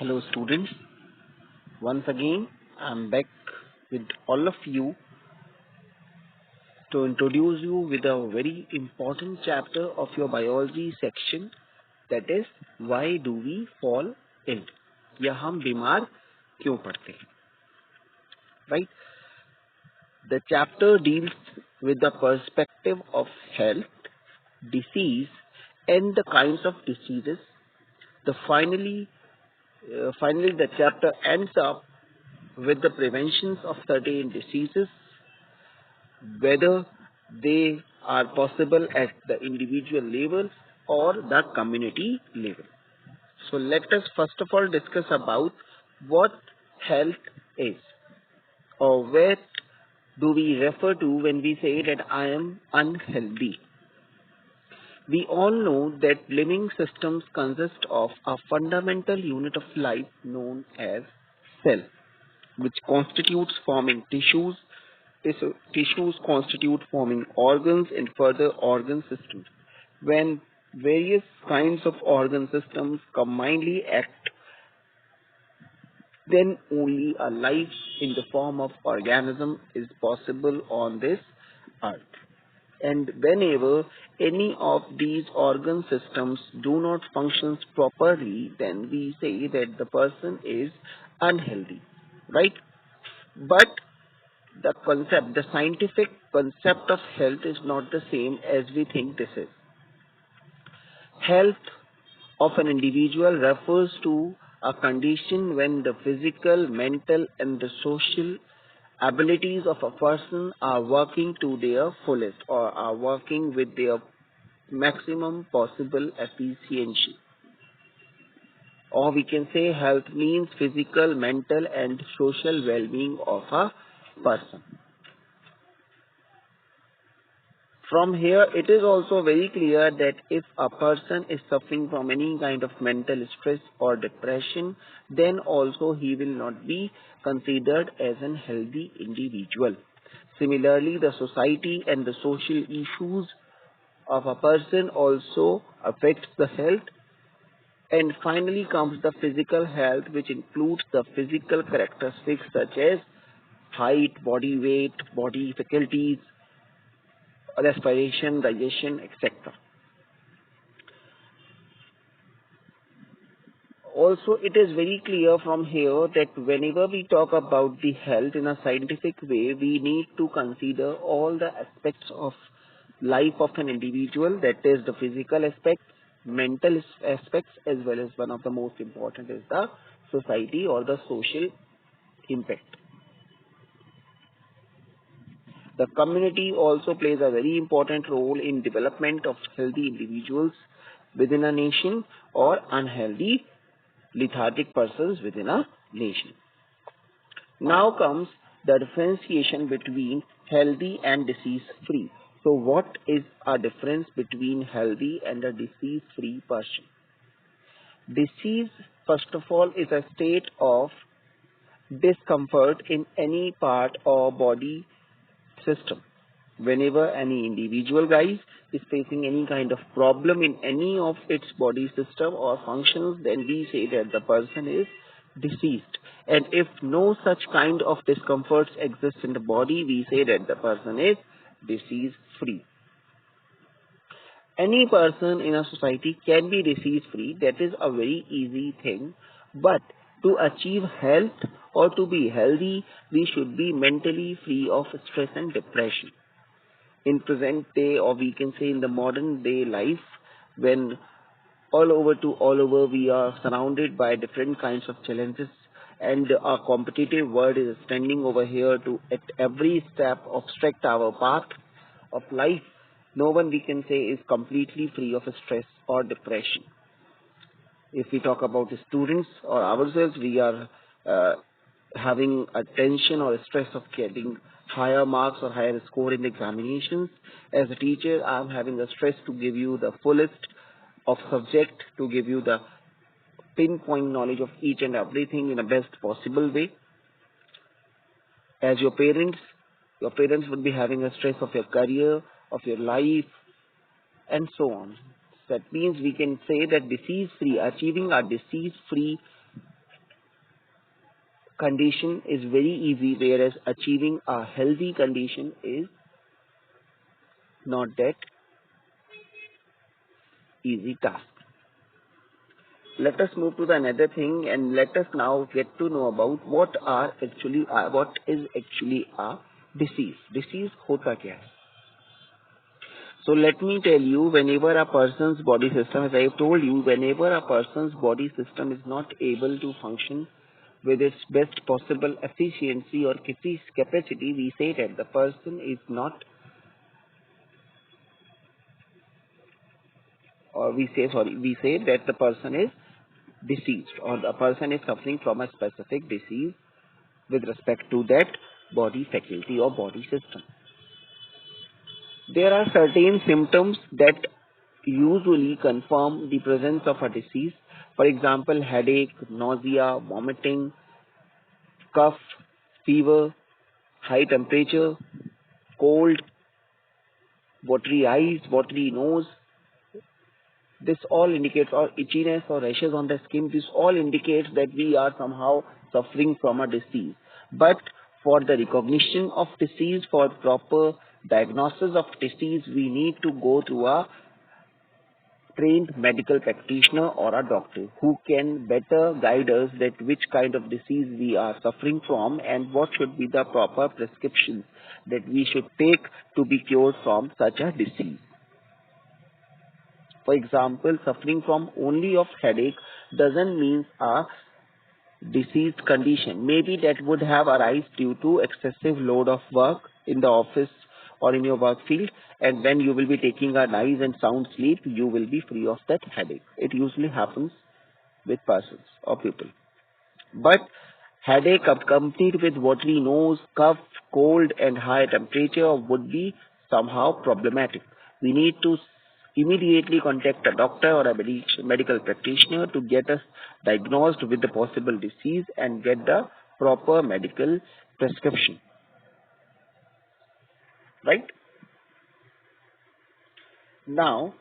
Hello, students. Once again, I'm back with all of you to introduce you with a very important chapter of your biology section, that is, why do we fall ill? या हम बीमार क्यों पड़ते हैं? Right? The chapter deals with the perspective of health, disease, and the kinds of diseases. Finally, the chapter ends up with the preventions of certain diseases, whether they are possible at the individual level or the community level. So let us first of all discuss about what health is, or where do we refer to when we say that I am unhealthy. We all know that living systems consist of a fundamental unit of life known as cell, which constitutes forming tissues. Tissues constitute forming organs and further organ systems. When various kinds of organ systems combinedly act, then only a life in the form of organism is possible on this earth. And whenever any of these organ systems do not function properly, then we say that the person is unhealthy, right? But the scientific concept of health is not the same as we think this is. Health of an individual refers to a condition when the physical, mental, and the social abilities of a person are working to their fullest, or are working with their maximum possible efficiency. Or we can say health means physical, mental, and social well-being of a person. From here, it is also very clear that if a person is suffering from any kind of mental stress or depression, then also he will not be considered as an healthy individual. Similarly, the society and the social issues of a person also affects the health. And finally comes the physical health, which includes the physical characteristics such as height, body weight, body faculties, respiration, digestion, etc. Also, it is very clear from here that whenever we talk about the health in a scientific way, we need to consider all the aspects of life of an individual, that is the physical aspects, mental aspects, as well as one of the most important is the society or the social impact. The community also plays a very important role in development of healthy individuals within a nation or unhealthy lethargic persons within a nation. Now comes the differentiation between healthy and disease-free. So what is a difference between healthy and a disease-free person? Disease, first of all, is a state of discomfort in any part or body system. Whenever any individual, guys, is facing any kind of problem in any of its body system or functions, then we say that the person is diseased. And if no such kind of discomforts exist in the body, we say that the person is disease free. Any person in a society can be disease free. That is a very easy thing. But to achieve health or to be healthy, we should be mentally free of stress and depression. In present day, or we can say in the modern day life, when all over we are surrounded by different kinds of challenges, and our competitive world is standing over here to at every step obstruct our path of life, no one, we can say, is completely free of stress or depression. If we talk about the students or ourselves, we are having a tension or a stress of getting higher marks or higher score in the examinations. As a teacher, I am having a stress to give you the fullest of subject, to give you the pinpoint knowledge of each and everything in the best possible way. As your parents would be having a stress of your career, of your life, and so on. That means we can say that disease-free, achieving a disease-free condition is very easy, whereas achieving a healthy condition is not that easy task. Let us move to the another thing, and let us now get to know about what is actually a disease. Disease होता क्या है? So let me tell you, whenever a person's body system, as I have told you, whenever a person's body system is not able to function with its best possible efficiency or capacity, we say that the person is not, or we say that the person is diseased, or the person is suffering from a specific disease with respect to that body faculty or body system. There are certain symptoms that usually confirm the presence of a disease. For example, headache, nausea, vomiting, cough, fever, high temperature, cold, watery eyes, watery nose. This all indicates, or itchiness or rashes on the skin. This all indicates that we are somehow suffering from a disease. But for the recognition of disease, for proper diagnosis of disease, we need to go through a trained medical practitioner or a doctor who can better guide us that which kind of disease we are suffering from and what should be the proper prescriptions that we should take to be cured from such a disease. For example, suffering from only of headache doesn't mean a diseased condition. Maybe that would have arisen due to excessive load of work in the office or in your work field, and when you will be taking a nice and sound sleep, you will be free of that headache. It usually happens with persons or people. But headache accompanied with watery nose, cough, cold and high temperature would be somehow problematic. We need to immediately contact a doctor or a medical practitioner to get us diagnosed with the possible disease and get the proper medical prescription. Right? Now,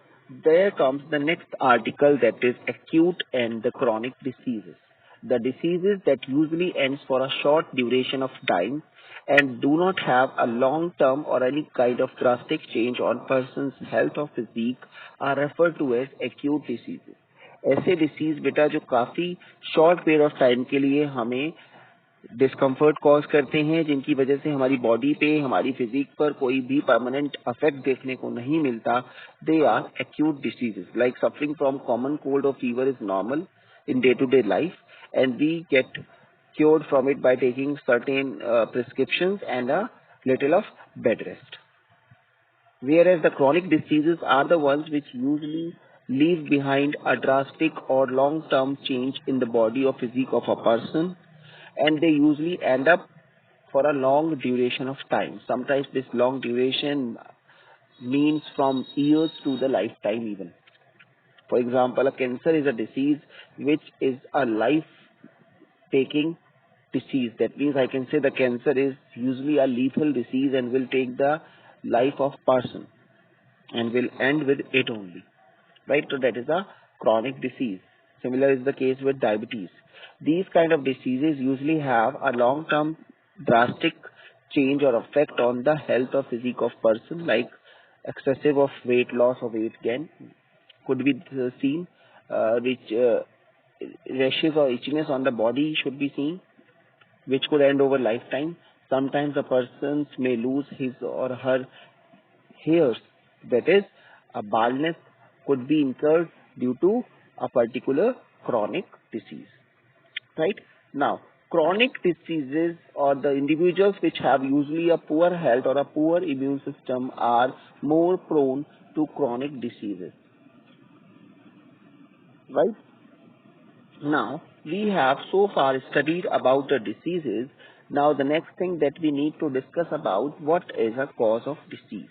there comes the next article, that is acute and the chronic diseases. The diseases that usually ends for a short duration of time and do not have a long term or any kind of drastic change on person's health or physique are referred to as acute diseases. ऐसे disease बेटा जो काफी short period of time के लिए हमें discomfort cause करते हैं, जिनकी वजह से हमारी बॉडी पे, हमारी फिजिक पर कोई भी परमानेंट इफेक्ट देखने को नहीं मिलता, they are acute diseases. Like suffering from common cold और fever is normal in day-to-day life, and we get cured from it by taking certain prescriptions and a little of bed rest. Whereas the chronic diseases are the ones which usually leave behind a drastic or long-term change in the body or physique of a person, and they usually end up for a long duration of time. Sometimes this long duration means from years to the lifetime even. For example, a cancer is a disease which is a life-taking disease. That means I can say the cancer is usually a lethal disease and will take the life of person and will end with it only. Right? So that is a chronic disease. Similar is the case with diabetes. These kind of diseases usually have a long-term drastic change or effect on the health or physique of person, like excessive of weight loss or weight gain could be seen, which rashes or itchiness on the body should be seen, which could end over lifetime. Sometimes a person may lose his or her hairs, that is, a baldness could be incurred due to a particular chronic disease. Right? Now, chronic diseases or the individuals which have usually a poor health or a poor immune system are more prone to chronic diseases. Right? Now, we have so far studied about the diseases. Now, the next thing that we need to discuss about, what is a cause of disease.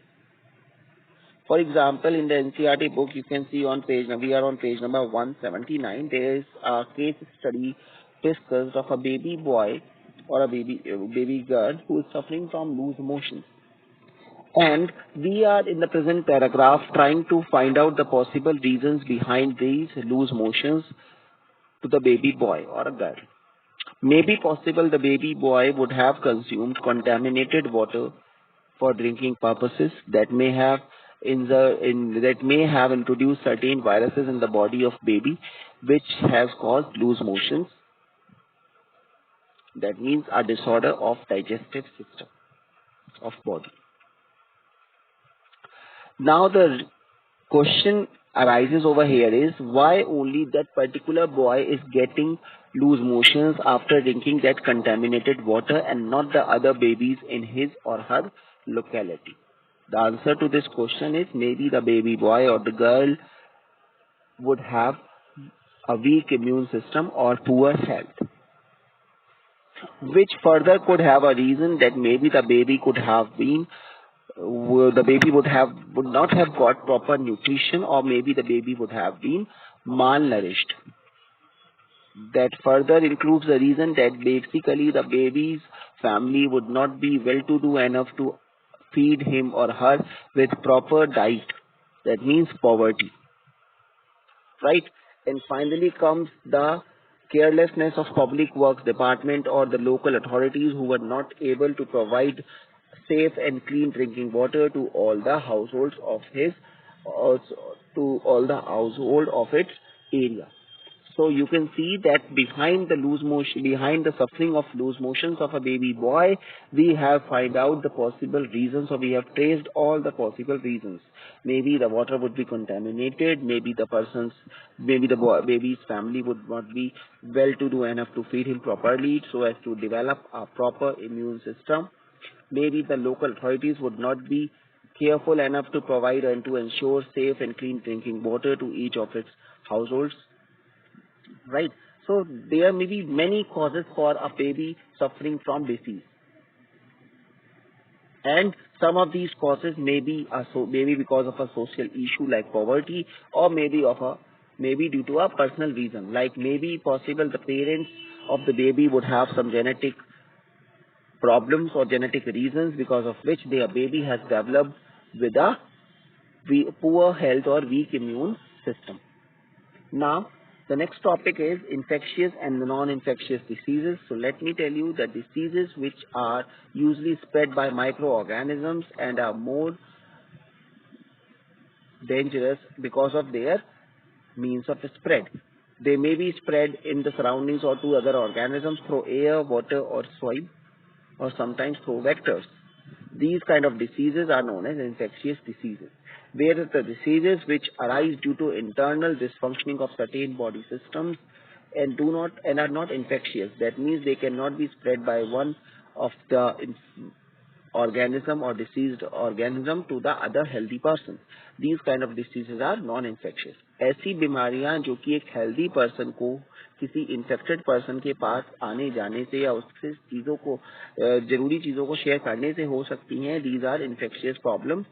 For example, in the NCERT book, you can see on page, we are on page number 179, there is a case study discussed of a baby boy or a baby girl who is suffering from loose motion. And we are in the present paragraph trying to find out the possible reasons behind these loose motions to the baby boy or a girl. Maybe possible the baby boy would have consumed contaminated water for drinking purposes that may have introduced certain viruses in the body of baby, which has caused loose motions. That means a disorder of digestive system of body. Now the question arises over here is why only that particular boy is getting loose motions after drinking that contaminated water and not the other babies in his or her locality. The answer to this question is maybe the baby boy or the girl would have a weak immune system or poor health, which further could have a reason that maybe the baby could have been the baby would not have got proper nutrition, or maybe the baby would have been malnourished. That further includes the reason that basically the baby's family would not be well to do enough to feed him or her with proper diet. That means poverty, right? And finally comes the carelessness of public works department or the local authorities who were not able to provide safe and clean drinking water to all the households of his to all the household of its area. So you can see that behind the suffering of loose motions of a baby boy, we have find out the possible reasons, or we have traced all the possible reasons. Maybe the water would be contaminated. Maybe the baby's family would not be well to do enough to feed him properly, so as to develop a proper immune system. Maybe the local authorities would not be careful enough to provide and to ensure safe and clean drinking water to each of its households. Right. So there may be many causes for a baby suffering from disease, and some of these causes may be maybe because of a social issue like poverty, or maybe due to a personal reason, like maybe possible the parents of the baby would have some genetic problems or genetic reasons because of which their baby has developed with a poor health or weak immune system. Now, the next topic is infectious and non-infectious diseases. So let me tell you that diseases which are usually spread by microorganisms and are more dangerous because of their means of spread. They may be spread in the surroundings or to other organisms through air, water or soil, or sometimes through vectors. These kind of diseases are known as infectious diseases, whereas the diseases which arise due to internal dysfunctioning of certain body systems and are not infectious. That means they cannot be spread by one of the organism or diseased organism to the other healthy person. These kind of diseases are non-infectious. ऐसी बीमारियां जो कि एक healthy person को किसी infected person के पास आने जाने से या उससे जरूरी चीजों को शेयर करने से हो सकती हैं. These are infectious problems.